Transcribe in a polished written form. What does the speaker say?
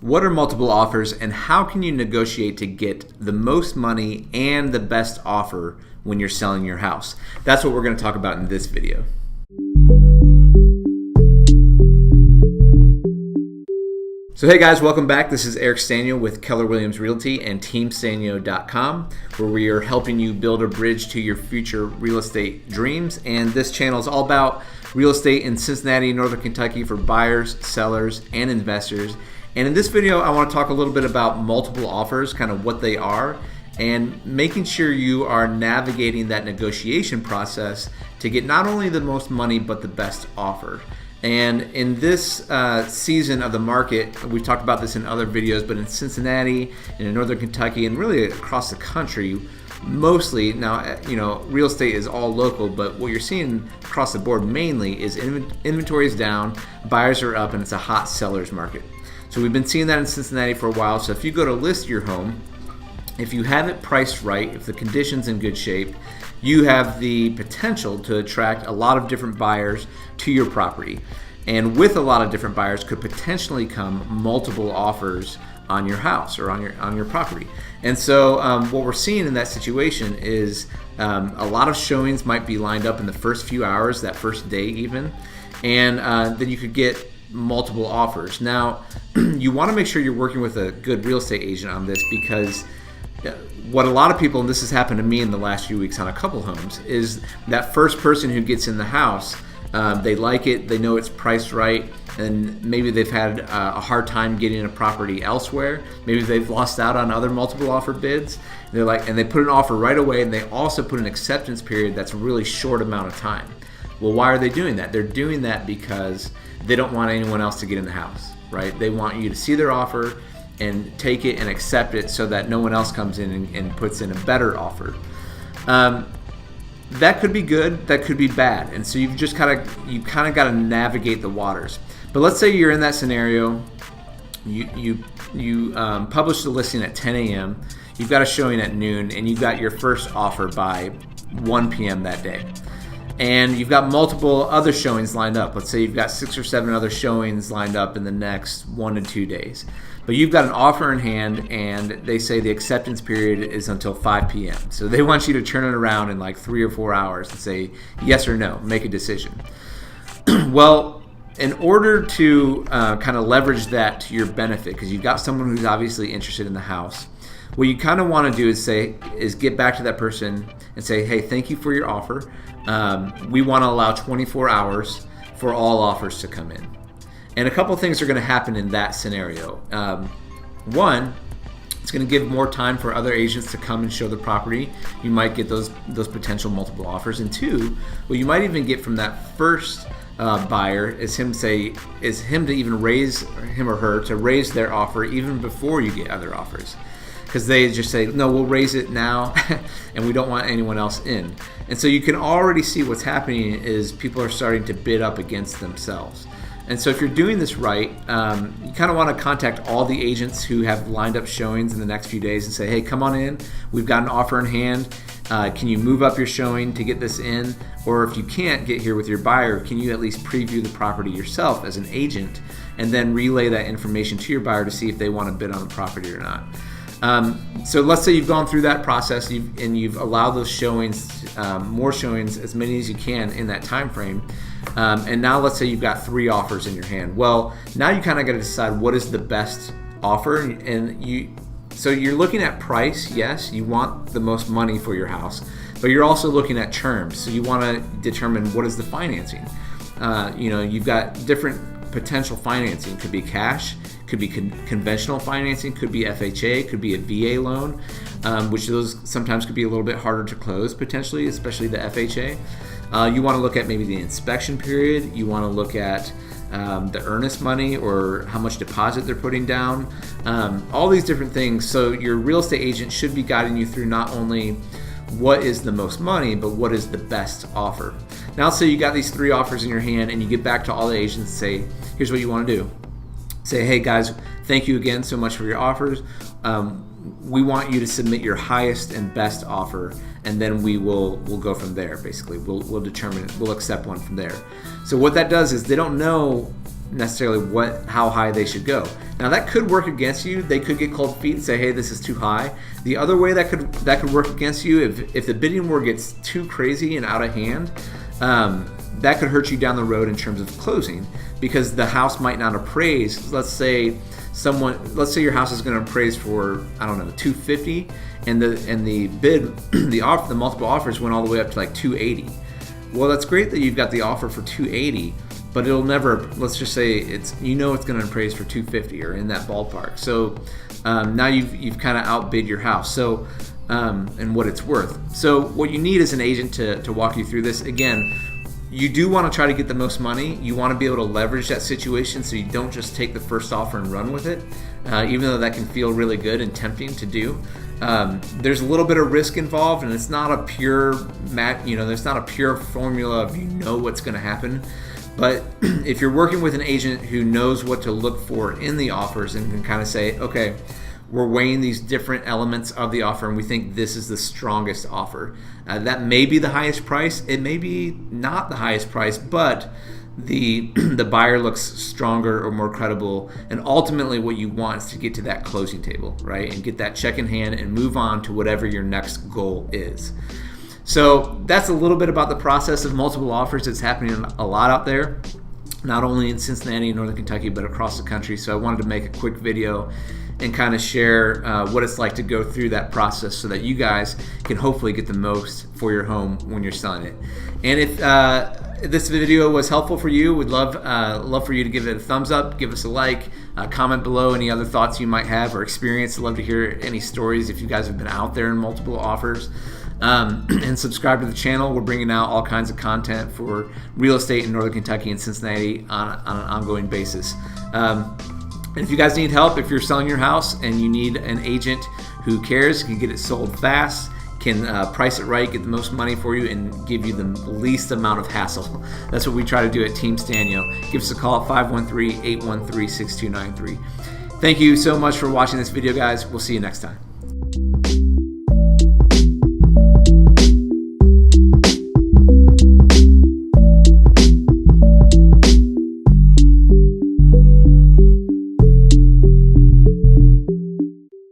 What are multiple offers and how can you negotiate to get the most money and the best offer when you're selling your house? That's what we're going to talk about in this video. So hey guys, welcome back. This is Eric Staniel with Keller Williams Realty and TeamStaniel.com, where we are helping you build a bridge to your future real estate dreams. And this channel is all about real estate in Cincinnati, Northern Kentucky for buyers, sellers, and investors. And in this video, I want to talk a little bit about multiple offers, kind of what they are, and making sure you are navigating that negotiation process to get not only the most money, but the best offer. And in this season of the market, we've talked about this in other videos, but in Cincinnati and in Northern Kentucky and really across the country, mostly now, real estate is all local, but what you're seeing across the board mainly is inventory is down, buyers are up, and it's a hot seller's market. So we've been seeing that in Cincinnati for a while. So if you go to list your home, if you have it priced right, if the condition's in good shape, you have the potential to attract a lot of different buyers to your property. And with a lot of different buyers could potentially come multiple offers on your house or on your property. And so what we're seeing in that situation is a lot of showings might be lined up in the first few hours, that first day even, and then you could get multiple offers. Now, you want to make sure you're working with a good real estate agent on this, because what a lot of people, and this has happened to me in the last few weeks on a couple homes, is that first person who gets in the house, they like it, they know it's priced right, and maybe they've had a hard time getting a property elsewhere. Maybe they've lost out on other multiple offer bids. And they put an offer right away, and they also put an acceptance period that's a really short amount of time. Well, why are they doing that? They're doing that because they don't want anyone else to get in the house, right? They want you to see their offer and take it and accept it so that no one else comes in and puts in a better offer. That could be good, that could be bad. And so you kind of got to navigate the waters. But let's say you're in that scenario, you publish the listing at 10 a.m., you've got a showing at noon, and you've got your first offer by 1 p.m. that day. And you've got multiple other showings lined up. Let's say you've got 6 or 7 other showings lined up in the next 1 to 2 days. But you've got an offer in hand, and they say the acceptance period is until 5 p.m. So they want you to turn it around in like 3 or 4 hours and say yes or no, make a decision. Well, in order to kind of leverage that to your benefit, because you've got someone who's obviously interested in the house, what you kind of want to do is get back to that person and say, hey, thank you for your offer. We want to allow 24 hours for all offers to come in. And a couple things are going to happen in that scenario. One, it's going to give more time for other agents to come and show the property. You might get those potential multiple offers. And two, what you might even get from that first buyer is him to even raise him or her to raise their offer even before you get other offers. Because they just say, no, we'll raise it now, and we don't want anyone else in. And so you can already see what's happening is people are starting to bid up against themselves. And so if you're doing this right, you kind of want to contact all the agents who have lined up showings in the next few days and say, hey, come on in. We've got an offer in hand. Can you move up your showing to get this in? Or if you can't get here with your buyer, can you at least preview the property yourself as an agent and then relay that information to your buyer to see if they want to bid on the property or not? So let's say you've gone through that process and you've allowed those showings, more showings, as many as you can in that time frame. And now let's say you've got 3 offers in your hand. Well, now you kind of got to decide what is the best offer. So you're looking at price. Yes, you want the most money for your house, but you're also looking at terms. So you want to determine what is the financing. You've got different potential financing. Could be cash, could be conventional financing, could be FHA, could be a VA loan, which those sometimes could be a little bit harder to close potentially, especially the FHA. You want to look at maybe the inspection period. You want to look at the earnest money or how much deposit they're putting down, all these different things. So your real estate agent should be guiding you through not only what is the most money, but what is the best offer. Now, say you got these 3 offers in your hand and you get back to all the agents and say, here's what you want to do. Say, hey guys, thank you again so much for your offers. We want you to submit your highest and best offer, and then we'll go from there. Basically, we'll determine it. We'll accept one from there. So what that does is they don't know necessarily how high they should go. Now that could work against you. They could get cold feet and say, hey, this is too high. The other way that could work against you, if the bidding war gets too crazy and out of hand, that could hurt you down the road in terms of closing, because the house might not appraise. Let's say your house is going to appraise for, I don't know, $250, and the bid, the multiple offers went all the way up to like $280. Well, that's great that you've got the offer for $280, but it'll never, let's just say it's going to appraise for $250 or in that ballpark. So now you've kind of outbid your house. So and what it's worth. So what you need is an agent to walk you through this. Again, you do want to try to get the most money. You want to be able to leverage that situation so you don't just take the first offer and run with it, even though that can feel really good and tempting to do. There's a little bit of risk involved, and it's not a pure there's not a pure formula of what's going to happen. But if you're working with an agent who knows what to look for in the offers and can kind of say, okay, we're weighing these different elements of the offer, and we think this is the strongest offer. That may be the highest price. It may be not the highest price, but the buyer looks stronger or more credible. And ultimately, what you want is to get to that closing table, right, and get that check in hand and move on to whatever your next goal is. So that's a little bit about the process of multiple offers. It's happening a lot out there, not only in Cincinnati and Northern Kentucky, but across the country. So I wanted to make a quick video and kind of share what it's like to go through that process so that you guys can hopefully get the most for your home when you're selling it. And if this video was helpful for you, we'd love for you to give it a thumbs up, give us a like, comment below any other thoughts you might have or experience. I'd love to hear any stories if you guys have been out there in multiple offers. And subscribe to the channel. We're bringing out all kinds of content for real estate in Northern Kentucky and Cincinnati on an ongoing basis. And if you guys need help, if you're selling your house and you need an agent who cares, can get it sold fast, can price it right, get the most money for you, and give you the least amount of hassle. That's what we try to do at Team Stanyo. Give us a call at 513-813-6293. Thank you so much for watching this video, guys. We'll see you next time.